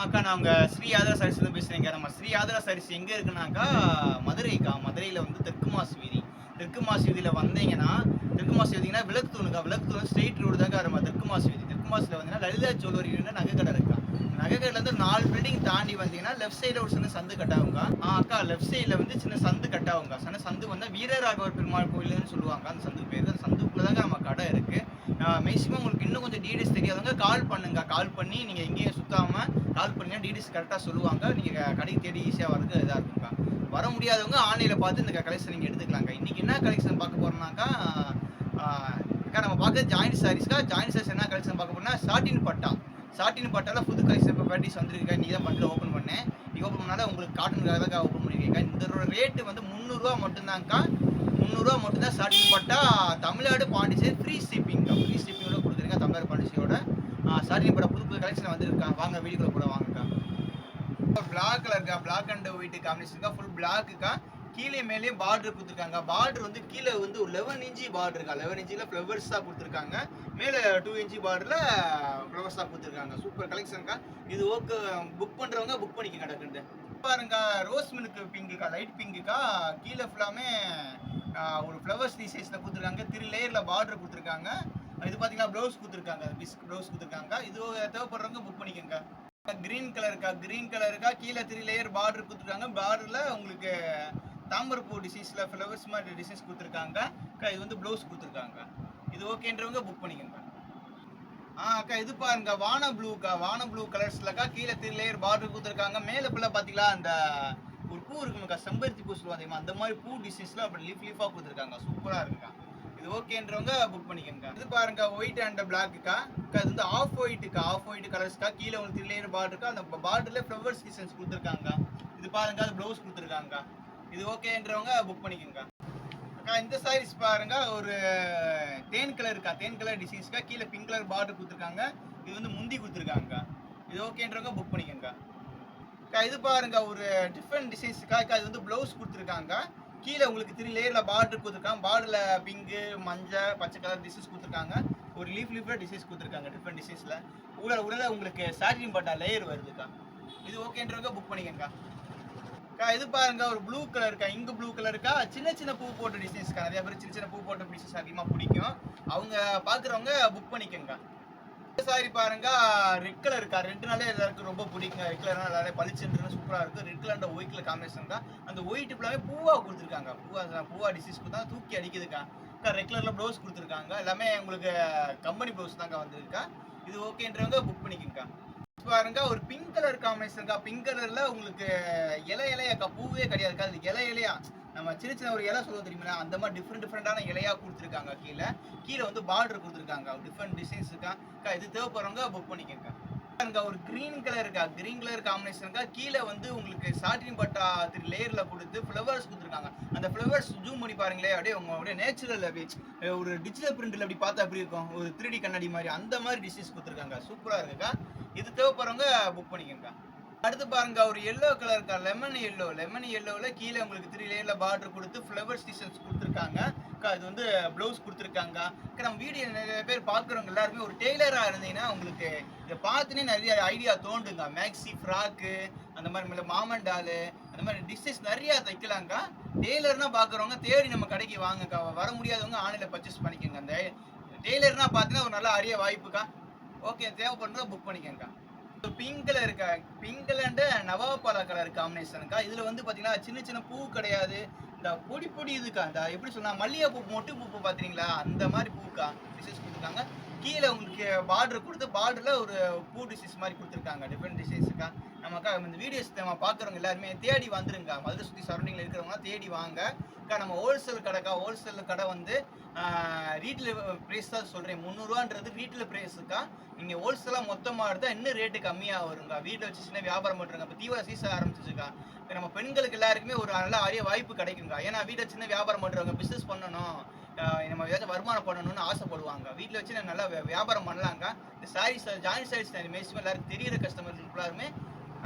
அக்கா நான் உங்க ஸ்ரீ ஆதரா சாரீஸ்லேருந்து பேசுகிறேங்க. நம்ம ஸ்ரீ ஆதரா சாரீஸ் எங்கே இருக்குன்னாக்கா, மதுரைக்கா. மதுரையில் வந்து தெற்கு மாசி வீதி. தெற்கு மாசி வீதியில் வந்தீங்கன்னா, தெற்கு மாசி வீதிங்கன்னா விளக்கு தூணுக்கா. விளக்கு தூண் ஸ்ட்ரெயிட் ரோடு தாங்க நம்ம தெற்கு மாசி வீதி. தெற்கு மாசியில் வந்தீங்கன்னா லலிதா ஜுவல்லரின்னு நகை கடை இருக்கா. நகை கடையிலேருந்து 4 பில்டிங் தாண்டி வந்தீங்கன்னா லெஃப்ட் சைடில் ஒரு சின்ன சந்து கட் ஆகுங்க. அக்கா லெஃப்ட் சைடில் வந்து சின்ன சந்து கட் ஆகுங்க. சின்ன சந்து வந்தால் வீரராகவர் பெருமாள் கோயில்னு சொல்லுவாங்க. அந்த சந்துக்கு பேர். அந்த சந்துக்குள்ளே தாங்க நம்ம கடை இருக்குது. மேக்ஸிமம் உங்களுக்கு இன்னும் கொஞ்சம் டீடைல்ஸ் தெரியாதவங்க கால் பண்ணுங்க. கால் பண்ணி நீங்கள் எங்கேயும் சுத்தாமல் கால் பண்ணீங்கன்னா டீடைல்ஸ் கரெக்டாக சொல்லுவாங்க. நீங்கள் கடைக்கு தேடி ஈஸியாக வரது இதாக இருக்குங்க. வர முடியாதவங்க ஆன்லைனில் பார்த்து இந்த கலெக்ஷன் நீங்கள் எடுத்துக்கலாங்க. இன்றைக்கி என்ன கலெக்ஷன் பார்க்க போகிறோம்னாக்கா, நம்ம பார்க்குறது ஜாயிண்ட் சாரீஸ்க்கா. ஜாயிண்ட் சாரீஸ் என்ன கலெக்ஷன் பார்க்க போறோம்னா சாட்டின் பட்டா. சாட்டின் பட்டாவில் புது கலெக்ஷன் இப்போ பேட்டிஸ் வந்துருக்கா. இன்றைக்கி தான் பண்டில் ஓப்பன் பண்ணேன். நீங்கள் ஓப்பன் பண்ணாலும் உங்களுக்கு காட்டனுக்காக தான் ஓப்பன் பண்ணியிருக்கேன். இந்த ரேட்டு வந்து 300 மட்டும்தான்க்கா. 300 மட்டும்தான் சாட்டின் பட்டா. Tamil Nadu Pondicherry free shipping. Free ஷிப்பிங்கோட கொடுத்துருங்க. தமிழ்நாடு பாண்டிச்சேரியோட சாட்டின் பட்டா புது கலெக்ஷன் வந்துருக்கா. வாங்க வீடியோக்குள்ள கூட வாங்கக்கா. பிளாக் கலருக்கா. பிளாக் அண்ட் ஒயிட் காம்பினேஷனுக்கா. ஃபுல் பிளாக்குக்கா. கீழே மேலேயே பார்டர் கொடுத்துருக்காங்க. பார்டர் வந்து கீழே வந்து ஒரு 11 இன்ச்சு பார்டர் இருக்கா. 11 இன்ச்சில் ஃப்ளவர்ஸாக கொடுத்துருக்காங்க. மேலே 2 இன்ச்சு பார்டரில் ஃப்ளவர்ஸாக கொடுத்துருக்காங்க. சூப்பர் கலெக்ஷனுக்கா. இது ஓகே. புக் பண்ணுறவங்க புக் பண்ணிக்கங்க டக்குன்ட்டு. பாருங்க ரோஸ் மில்க் பிங்குக்கா. லைட் பிங்குக்கா. கீழே ஃபுல்லாமே ஒரு ஃப்ளவர்ஸ் டிசைன்ஸில் கொடுத்துருக்காங்க. 3 லேயரில் பார்டர் கொடுத்துருக்காங்க. இது பார்த்தீங்கன்னா ப்ளவுஸ் கொடுத்துருக்காங்க. பிஸ்க் ப்ளவுஸ் கொடுத்துருக்காங்க. இது தேவைப்படுறவங்க புக் பண்ணிக்கோங்க. கிரீன் கலருக்கா. கிரீன் கலருக்கா. கீழே 3 லேயர் பார்டர் கொடுத்துருக்காங்க. பார்டரில் உங்களுக்கு தாமரைப்பூ டிசைன்ஸில் ஃப்ளவர்ஸ் மாதிரி டிசைன்ஸ் கொடுத்துருக்காங்க. இது வந்து ப்ளவுஸ் கொடுத்துருக்காங்க. இது ஓகேன்றவங்க புக் பண்ணிக்கோங்க. அக்கா இது பாருங்க வான ப்ளூக்கா. வான ப்ளூ கலர்ஸ்லக்கா. கீழே 3 லேயர் பார்டர் கொடுத்துருக்காங்க. மேலே ஃபுல்லாக பார்த்தீங்களா அந்த ஒரு பூ இருக்குங்கக்கா. செம்பருத்தி பூ சொல்லுவாங்க. அந்த மாதிரி பூ டிசைன்ஸ்லாம் அப்படி லீஃபாக கொடுத்துருக்காங்க. சூப்பராக இருக்குக்கா. இது ஓகேன்றவங்க புக் பண்ணிக்கோங்க. இது பாருங்க ஒயிட் அண்ட் பிளாக்குக்கா. இது வந்து ஆஃப் ஒயிட்டுக்கா. ஆஃப் ஒயிட் கலர்ஸ்க்கா. கீழே உங்களுக்கு 3 லேயர் பார்டர் இருக்கா. அந்த பார்டர்ல ஃப்ளவர்ஸ் டிசைன்ஸ் கொடுத்துருக்காங்க. இது பாருங்க அது ப்ளவுஸ் கொடுத்துருக்காங்க. இது ஓகேன்றவங்க புக் பண்ணிக்கோங்க. அக்கா இந்த சாரீஸ் பாருங்க ஒரு தேன் கலர் இருக்கா. தேன் கலர் டிசைன்ஸ்க்கா. கீழே பிங்க் கலர் பார்டர் கொடுத்துருக்காங்க. இது வந்து முந்தி கொடுத்துருக்காங்க. இது ஓகேன்றவங்க புக் பண்ணிக்கோங்க. அக்கா இது பாருங்க ஒரு டிஃப்ரெண்ட் டிசைன்ஸ்க்கா. இது வந்து ப்ளவுஸ் கொடுத்துருக்காங்க. கீழே உங்களுக்கு 3 லேயரில் பார்டர் கொடுத்துருக்காங்க. பார்டரில் பிங்கு மஞ்சள் பச்சை கலர் டிசைன்ஸ் கொடுத்துருக்காங்க. ஒரு லீஃப்ல டிசைன்ஸ் கொடுத்துருக்காங்க. டிஃப்ரெண்ட் டிசைன்ஸில் உள்ள உங்களுக்கு சாட்டின் பட்டா லேயர் வருதுக்கா. இது ஓகேன்றவங்க புக் பண்ணிக்கோங்க. இது பாருங்க ஒரு ப்ளூ கலர் இருக்கா. இங்கு ப்ளூ கலர் இருக்கா. சின்ன சின்ன பூ போட்ட டிசைன்ஸ்க்கா. நிறைய பேர் சின்ன சின்ன பூ போட்ட டிசைன்ஸ் அதிகமாக பிடிக்கும். அவங்க பார்க்குறவங்க புக் பண்ணிக்கோங்க. சாரி பாருங்க ரெட் கலர் இருக்கா. ரெட்னாலே எல்லாருக்கும் ரொம்ப பிடிக்குங்க. ரெட் கலர்னா நிறைய பளிச்சுன்னு சூப்பராக இருக்கும். Red colour white colour combination தான். அந்த ஒயிட் ஃபுல்லாகவே பூவா கொடுத்துருக்காங்க. பூவா டிசைன்ஸ் கொடுத்தா தூக்கி அடிக்குதுக்கா. ரெட் கலரில் ப்ளவுஸ் கொடுத்துருக்காங்க. எல்லாமே உங்களுக்கு கம்பெனி ப்ளவுஸ் தாங்க வந்துருக்கா. இது ஓகேன்றவங்க புக் பண்ணிக்கோங்க. பாருங்க ஒரு பிங்க் கலர் காம்பினேஷன்க்கா. பிங்க் கலர்ல உங்களுக்கு இலையாக்கா. பூவே கிடையாதுக்கா. அது இலையா நம்ம சின்ன சின்ன ஒரு இலை சொல்லுவோம் தெரியுமா. அந்த மாதிரி டிஃப்ரெண்டான இலையா கொடுத்துருக்காங்க. கீழே வந்து பார்டர் கொடுத்துருக்காங்க. டிஃப்ரெண்ட் டிசைன்ஸுக்கா. இது தேவைப்படுறவங்க புக் பண்ணிக்கோங்க. ஒரு கிரீன் கலர் இருக்கா. கிரீன் கலர் காம்பினேஷனுக்கா. கீழே வந்து உங்களுக்கு சாட்டின் பட்டா 3 லேயர்ல கொடுத்து ஃப்ளவர்ஸ் கொடுத்துருக்காங்க. அந்த ஃப்ளவர்ஸ் ஜூம் பண்ணி பாருங்களேன். அப்படியே உங்களுடைய நேச்சுரல் ஒரு டிஜிட்டல் பிரிண்ட்ல அப்படி பார்த்தா எப்படி இருக்கும். ஒரு 3D கண்ணாடி மாதிரி அந்த மாதிரி டிசைன்ஸ் கொடுத்துருக்காங்க. சூப்பரா இருக்குக்கா. இது தேவைப்படுறவங்க புக் பண்ணிக்கோங்க. அடுத்து பாருங்க ஒரு எல்லோ கலர் இருக்கா. லெமன் எல்லோவில் கீழே உங்களுக்கு 3 லேயர்ல பார்டர் கொடுத்து ஃப்ளவர்ஸ் டிசைன்ஸ் கொடுத்துருக்காங்க. இது வந்து ப்ளவுஸ் கொடுத்துருக்காங்க. நம்ம வீடியோ நிறைய பேர் பார்க்குறவங்க எல்லாருமே ஒரு டெய்லராக இருந்தீங்கன்னா உங்களுக்கு இதை பார்த்துனே நிறைய ஐடியா தோண்டுங்க. மேக்ஸி ஃப்ராக்கு அந்த மாதிரி மாமண்டாலு அந்த மாதிரி டிசைன்ஸ் நிறையா தைக்கலாங்க்கா. டெய்லர்னா பார்க்குறவங்க தேடி நம்ம கடைக்கு வாங்கக்கா. வர முடியாதவங்க ஆன்லைனில் பர்ச்சேஸ் பண்ணிக்கோங்க. அந்த டெய்லர்னா பார்த்தீங்கன்னா ஒரு நல்ல அரிய வாய்ப்புக்கா. ஓகே தேவைப்படுறதா புக் பண்ணிக்கோங்க. பிங்க் கலர் இருக்கா. பிங்க் கலர் நவாப்பழ கலர் காம்பினேஷனுக்கா. இதில் வந்து பார்த்தீங்கன்னா சின்ன சின்ன பூ கிடையாது. இந்த பொடி இதுக்கா. இந்த எப்படி சொன்னா மல்லிகைப்பூ மொட்டு பூ பார்த்தீங்களா அந்த மாதிரி பூக்கா டிசைன்ஸ் கொடுத்துருக்காங்க. கீழே உங்களுக்கு பார்டர் கொடுத்து பார்டரில் ஒரு பூ டிசைன்ஸ் மாதிரி கொடுத்துருக்காங்க. டிஃப்ரெண்ட் டிசைன்ஸுக்கா. நமக்கா இந்த வீடியோஸ் நம்ம பார்க்குறவங்க எல்லாருமே தேடி வந்துருங்க. மதுரை சுற்றி சரௌண்டிங்கில் இருக்கிறவங்களாம் தேடி வாங்க. நம்ம ஹோல்சேல் கடைக்கா. ஹோல்சேல் கடை வந்து ரீட்டில் ப்ரைஸ் தான் சொல்கிறேன். 300 ரூபான்றது ரீட்டில் ப்ரைஸுக்கா. நீங்கள் ஹோல்சேலாக மொத்தமாக எடுத்தால் இன்னும் ரேட்டு கம்மியாக வருங்க. வீட்டில் வச்சு சின்ன வியாபாரம் பண்ணுறங்க. இப்போ தீவிர சீசன் ஆரம்பிச்சிருக்கா. நம்ம பெண்களுக்கு எல்லாருக்குமே ஒரு நல்ல அரிய வாய்ப்பு கிடைக்குங்க. ஏன்னா வீட்டில் சின்ன வியாபாரம் பண்ணுறவங்க பிஸ்னஸ் பண்ணணும், நம்ம ஏதாச்சும் வருமானம் பண்ணணும்னு ஆசைப்படுவாங்க. வீட்டில் வச்சு நான் நல்லா வியாபாரம் பண்ணலாங்க. இந்த சாரீஸ் ஜாயின்ட் சாரீஸ் மேக்ஸிமம் எல்லாருக்கும் தெரியிற கஸ்டமர்ஸ் எல்லாருமே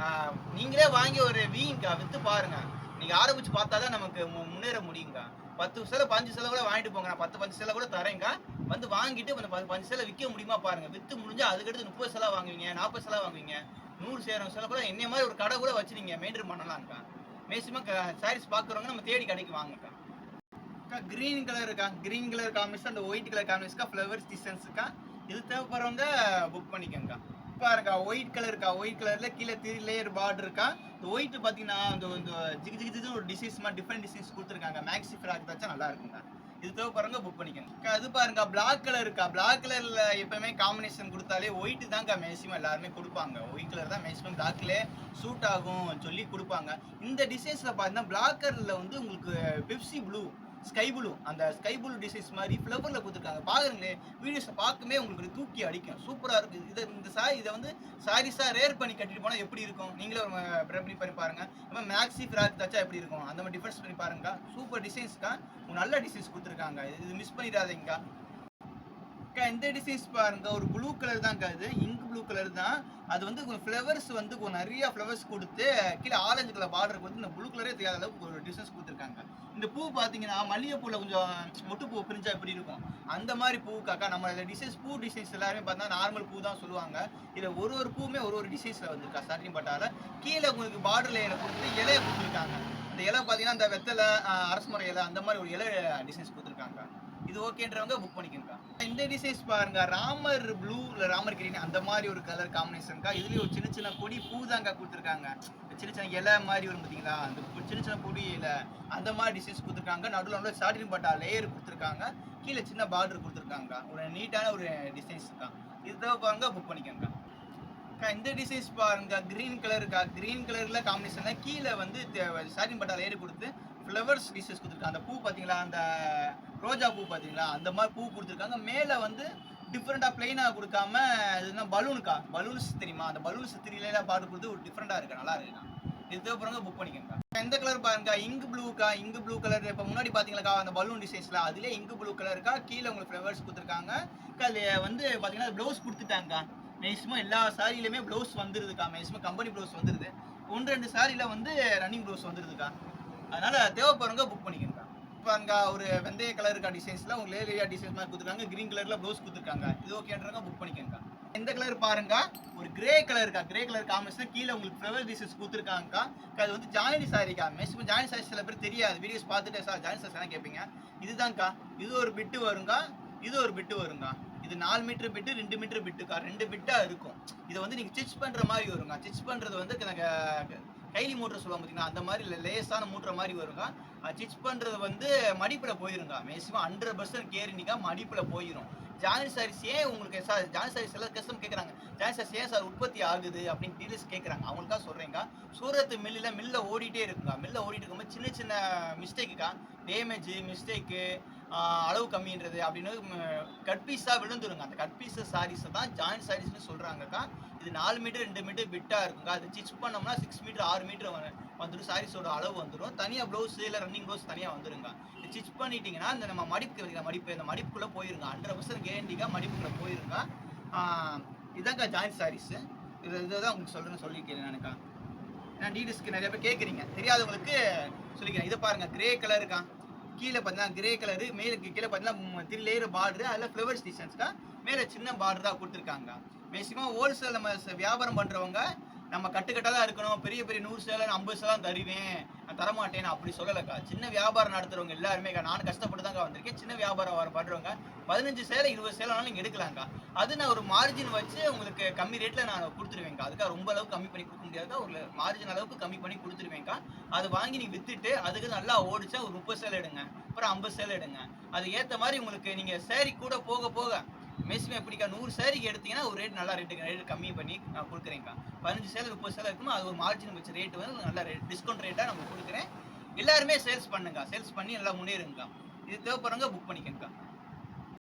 நீங்களே வாங்கி ஒரு வீங்கா விற்று பாருங்கள். நீங்கள் ஆரம்பித்து பார்த்தா தான் நமக்கு முன்னேற முடியுங்க. 10 சேலை 5 சேலை கூட வாங்கிட்டு போங்க. நான் 10 சேலை கூட தரேங்க. வந்து வாங்கிட்டு அந்த 5 சேலை விற்க முடியுமா பாருங்கள். விற்று முடிஞ்சால் அதுக்கடுத்து 30 சேலை வாங்குவீங்க, 40 சேலை வாங்குவீங்க. 100 சேரும் சொல்ல கூட என்னைய மாதிரி ஒரு கடை கூட வச்சு நீங்க மெயின்டைன் பண்ணலாம்க்கா. மேக்ஸிமம் சாரீஸ் பார்க்குறவங்க நம்ம தேடி கடைக்கு வாங்கக்கா. கிரீன் கலர் இருக்கா, கிரீன் கலர் காம்பினேஷன் அந்த ஒயிட் கலர் காம்பினேஷன்க்கா, ஃப்ளவர்ஸ் டிசைன்ஸுக்கா. இது தேவைப்படுறவங்க புக் பண்ணிக்கோங்கக்கா. பாருக்கா ஒயிட் கலர் இருக்கா, ஒயிட் கலர்ல கீழே 3 லேயர் பார்டர் இருக்கா. இந்த ஒயிட் பார்த்தீங்கன்னா இந்த ஜிகு ஜிகு ஜிகு ஒரு டிசைன்ஸ் மாதிரி டிஃப்ரெண்ட் டிசைன்ஸ் கொடுத்துருக்காங்க. மேக்ஸி ஃப்ராக் தச்சா நல்லா இருக்குங்க. இது தேவைப்படுறவங்க புக் பண்ணிக்கோங்க. அது பாருங்க பிளாக் கலர் இருக்கா, பிளாக் கலர்ல எப்பவுமே காம்பினேஷன் கொடுத்தாலே ஒயிட் தான்க்கா மேக்ஸிமம் எல்லாருமே கொடுப்பாங்க. ஒயிட் கலர் தான் மேக்ஸிமம் பிளாக்ல சூட் ஆகும் சொல்லி கொடுப்பாங்க. இந்த டிசைன்ஸ்ல பார்த்தீங்கன்னா பிளாக் கலர்ல வந்து உங்களுக்கு பெப்சி ப்ளூ, ஸ்கை ப்ளூ, அந்த ஸ்கை ப்ளூ டிசைன்ஸ் மாதிரி ஃப்ளவர்ல கொடுத்துருக்காங்க. பாருங்களே வீடியோஸை பார்க்குமே உங்களுக்கு தூக்கி அடிக்கும். சூப்பராக இருக்கு. இந்த இதை வந்து சாரீஸா ரேர் பண்ணி கட்டிட்டு போனால் எப்படி இருக்கும் நீங்களே ப்ரிப்பேர் பண்ணி பாருங்க. நம்ம மேக்ஸி ஃப்ராக் தச்சா எப்படி இருக்கும் அந்த மாதிரி டிஃபரன்ஸ் பண்ணி பாருங்க. சூப்பர் டிசைன்ஸ்க்கா, நல்ல டிசைன்ஸ் கொடுத்துருக்காங்க. இது மிஸ் பண்ணிடாதீங்கக்கா. இந்த டிசைன்ஸ் பாருங்க ஒரு ப்ளூ கலர் தான் இது இங்க் ப்ளூ கலர் தான். அது வந்து ஃப்ளவர்ஸ் வந்து நிறைய ஃப்ளவர்ஸ் கொடுத்து கீழே ஆரஞ்சு கலர் பார்டர் கொடுத்து இந்த ப்ளூ கலரே தெரியாத அளவுக்கு ஒரு டிசைன்ஸ் கொடுத்துருக்காங்க. இந்த பூ பார்த்தீங்கன்னா மல்லிகைப்பூவில் கொஞ்சம் மொட்டு பூ பிரிஞ்சா எப்படி இருக்கும் அந்த மாதிரி பூக்காக்கா. நம்ம டிசைன்ஸ் பூ டிசைன்ஸ் எல்லாருமே பார்த்தா நார்மல் பூ தான் சொல்லுவாங்க. இதில் ஒரு பூவுமே ஒரு டிசைன்ஸில் வந்துருக்கா. ஸ்டார்டிங் பட்டால கீழே உங்களுக்கு பார்டர் லேயரை கொடுத்து இலையை கொடுத்துருக்காங்க. இந்த இலை பார்த்தீங்கன்னா அந்த வெத்தலை அரசமர இலை அந்த மாதிரி ஒரு இலை டிசைன்ஸ் கொடுத்துருக்காங்க. இது ஓகேன்றவங்க புக் பண்ணிக்கோங்க. இந்த டிசைன்ஸ் பாருங்க ராமர் ப்ளூ இல்லை ராமர் கிரீன் அந்த மாதிரி ஒரு கலர் காம்பினேஷன்க்கா. இதுலேயும் ஒரு சின்ன சின்ன கொடி பூ தாங்க கொடுத்துருக்காங்க. சின்ன சின்ன இலை மாதிரி வரும் பார்த்தீங்களா, அந்த சின்ன சின்ன பொடி இலை அந்த மாதிரி டிசைன்ஸ் கொடுத்துருக்காங்க. நடுவில் ஸ்டார்டிங் பட்டா லேயர் கொடுத்துருக்காங்க. கீழே சின்ன பார்டர் கொடுத்துருக்காங்க. ஒரு நீட்டான ஒரு டிசைன்ஸ் தான். இது பாருங்க புக் பண்ணிக்கோங்க. இந்த டிசைன்ஸ் பாருங்க கிரீன் கலர் இருக்கா, கிரீன் கலர்ல காம்பினேஷன் தான். கீழே வந்து ஸ்டார்டிங் பட்டா லேயர் கொடுத்து ஃப்ளவர்ஸ் டிசைன்ஸ் கொடுத்துருக்காங்க. அந்த பூ பார்த்தீங்களா, அந்த ரோஜா பூ பார்த்தீங்களா அந்த மாதிரி பூ கொடுத்துருக்காங்க. மேலே வந்து டிஃப்ரெண்டாக பிளைனாக கொடுக்காம இதுனா பலூனுக்கா, பலூன்ஸ் தெரியுமா, அந்த பலூன்ஸ் 3 லேயராக பார்த்து கொடுத்து ஒரு டிஃப்ரெண்டாக இருக்கு, நல்லா இருக்குண்ணா. இது தேவைப்படுறவங்க புக் பண்ணிக்கோங்க. இந்த கலர் பாருங்க இங்கு ப்ளூக்கா, இங்கு ப்ளூ கலர். இப்போ முன்னாடி பார்த்தீங்களா அந்த பலூன் டிசைன்ஸ்ல அதுலேயே இங்கு ப்ளூ கலர் இருக்கா. கீழே உங்களுக்கு ஃப்ளவர்ஸ் கொடுத்துருக்காங்க. அதில் வந்து பார்த்தீங்கன்னா ப்ளவுஸ் கொடுத்துட்டாங்க. மேக்ஸிமம் எல்லா சாரிலையுமே ப்ளவுஸ் வந்துருதுக்கா. மேக்ஸிமம் கம்பெனி ப்ளவுஸ் வந்துருது. 1-2 சாரியில் வந்து ரன்னிங் ப்ளவுஸ் வந்துருதுக்கா. அதனால தேவைப்படுறவங்க புக் பண்ணிக்கோங்க. இப்போ அங்கே ஒரு வெந்தய கலர் இருக்கா டிசைன்ஸ்ல உங்களுக்கு லேரியா டிசைன்ஸ் மாதிரி கொடுத்துருக்காங்க. கிரீன் கலர்ல ப்ளவுஸ் கொடுத்துருக்காங்க. இது ஓகேன்றவங்க புக் பண்ணிக்கோங்க. இந்த கலர் பாருங்க ஒரு கிரே கலர் இருக்கா, கிரே கலர் காம்பினேஷன் கீழே உங்களுக்கு ஃப்ளவர் டிசைன்ஸ் கொடுத்துருக்காங்கக்கா. அது வந்து ஜாயினி சாரிக்கா. மேக்ஸிமம் ஜாயினி சாரி சில பேர் தெரியாது, வீடியோஸ் பார்த்துட்டு சார் ஜாயினி சாரி என்ன கேட்பீங்க. இதுதான்க்கா. இது ஒரு பிட்டு வருங்க, இது ஒரு பிட்டு வருங்க. இது 4 மீட்டர் பிட்டு 2 மீட்டர் பிட்டுக்கா. 2 பிட்டா இருக்கும். இதை வந்து நீங்க ஸ்டிச் பண்ற மாதிரி வருங்க. ஸ்டிச் பண்றது வந்து கைலி மூட்டர் சொல்லுவாங்க பார்த்தீங்கன்னா அந்த மாதிரி லேசான மூட்டுற மாதிரி வருங்க. ஸ்டிச் பண்றது வந்து மடிப்புல போயிருங்க. மேக்ஸிமம் 100% கேரண்டிக்கா மடிப்புல போயிடும். ஜாயினி சாரீஸ் ஏன் உங்களுக்கு சார் ஜாயினி சாரீஸ் எல்லாம் கஸ்டம் கேட்குறாங்க, ஜாயினி சாரீஸ் ஏன் சார் உற்பத்தி ஆகுது அப்படின்னு டீலர்ஸ் கேட்குறாங்க. அவங்களுக்காக சொல்கிறேங்க. சூரத் மில்ல ஓடிட்டே இருக்குங்க. மில்ல ஓடிட்டு இருக்கும்போது சின்ன சின்ன மிஸ்டேக்குக்கா, டேமேஜ் மிஸ்டேக்கு, அளவு கம்மின்றது அப்படின்னு கட் பீஸாக விழுந்துருங்க. அந்த கட் பீஸ் சாரீஸை தான் ஜாயின்ட் சாரீஸ்னு சொல்கிறாங்கக்கா. இது 4 மீட்டர் 2 மீட்டர் பிட்டாக இருக்குங்க. அது ஸ்டிச் பண்ணோம்னா 6 மீட்டர் 6 மீட்டர் வந்துடும். சாரீஸோட அளவு வந்துடும். தனியாக ப்ளவுஸ் இல்லை ரன்னிங் ப்ளவுஸ் தனியாக வந்துருங்க. ஸ்டிச் பண்ணிட்டீங்கன்னா இந்த நம்ம மடிப்பு வைக்கிற மடிப்பு இந்த மடிப்புக்குள்ளே போயிருங்க. 100% கேரண்டிக்காக மடிப்புக்குள்ளே போயிருங்க. இதாங்க ஜாயின்ட் சாரீஸு. இதுதான் உங்களுக்கு சொல்லிக்கிறேன் நானுக்கா. ஏன்னா டீடெயில்ஸ்க்கு நிறைய பேர் கேட்குறீங்க, தெரியாதவங்களுக்கு சொல்லிக்கிறேன். இதை பாருங்கள் கிரே கலர் இருக்கா, கீழே பார்த்தீங்கன்னா கிரே கலரு, மேலே கீழே பார்த்தீங்கன்னா 3 லேயர் பார்டரு, அதில் ஃப்ளவர்ஸ் டிசைன்ஸ்க்கா. மேலே சின்ன பார்டர் தான் கொடுத்துருக்காங்க. மேக்ஸிமம் ஹோல்சேல் நம்ம வியாபாரம் பண்ணுறவங்க நம்ம கட்டுக்கட்டாக தான் இருக்கணும். பெரிய 100 சேலை 50 சேலாம் தருவேன், நான் தரமாட்டேன்னு அப்படி சொல்லலைக்கா. சின்ன வியாபாரம் நடத்துறவங்க எல்லாருமே நான் கஷ்டப்பட்டு தாங்க வந்திருக்கேன். சின்ன வியாபாரம் பண்ணுறவங்க 15 சேலை 20 சேலைனாலும் நீங்கள் எடுக்கலாங்க்கா. அது நான் ஒரு மார்ஜின் வச்சு உங்களுக்கு கம்மி ரேட்டில் நான் கொடுத்துருவேங்க்கா. அதுக்காக ரொம்ப அளவுக்கு கம்மி பண்ணி கொடுக்க முடியாதுக்கா. ஒரு மார்ஜின் அளவுக்கு கம்மி பண்ணி கொடுத்துருவேங்க்கா. அதை வாங்கி நீங்கள் விற்றுட்டு அதுக்கு நல்லா ஓடிச்சா ஒரு 30 சேலை எடுங்க, அப்புறம் 50 சேலை எடுங்க. அது ஏற்ற மாதிரி உங்களுக்கு நீங்கள் சேரீ கூட போக போக மேக்ஸிமம் எப்படிக்கா 100 சேரீக்கு எடுத்தீங்கன்னா ஒரு ரேட் நல்லா ரேட்டு கம்மி பண்ணி நான் கொடுக்குறேங்க்கா. 15 சேலை 30 சேலை இருக்குமோ அது ஒரு மார்ஜின் வச்ச ரேட்டு வந்து நல்ல டிஸ்கவுண்ட் ரேட்டாக நம்ம கொடுக்குறேன். எல்லாருமே சேல்ஸ் பண்ணுங்க, சேல்ஸ் பண்ணி நல்லா முன்னேறுங்கக்கா. இது தேவைப்படுறவங்க புக் பண்ணிக்கோங்கக்கா.